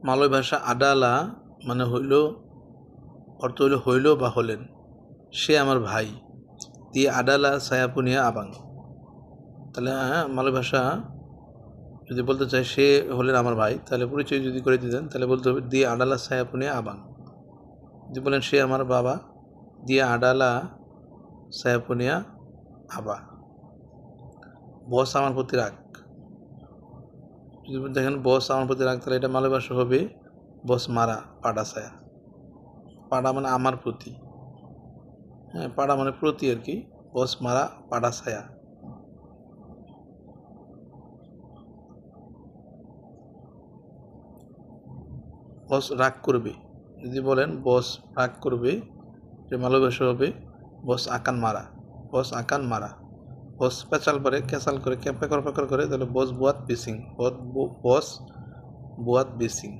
মালয় ভাষা আডালা মানে হইল, অর্থ হইল হইল বা হলেন, সে আমার ভাই। দিয়ে আডালা সায়াপুনিয়া আবাং, তাহলে মালয় ভাষা যদি বলতে চাই সে হলেন আমার ভাই, তাহলে পরিচয় যদি করে দিতেন তাহলে বলতে হবে দিয়ে আডালা সায়াপুনিয়া আবাং। যদি বলেন সে আমার বাবা, দিয়ে আডালা সায়াপুনিয়া আবা। বস আমার প্রতি রাগ, যদি দেখেন বস আমার প্রতি রাগ, তাহলে এটা মালয় ভাষা হবে বস মারা পাডা সায়া। পাডা মানে আমার প্রতি, হ্যাঁ, পাড়া মানে প্রতি আর কি। বস মারা পাডা সায়া। বস রাগ করবে, যদি বলেন বস রাগ করবে, যে মালয় ভাষা হবে বস আকান মারা। বস আকান মারা। বস পেঁচাল করে, ক্যাচাল করে, পেকর পেকর করে, তাহলে বস বুয়াত বিসিং। বস বুয়াত বিসিং।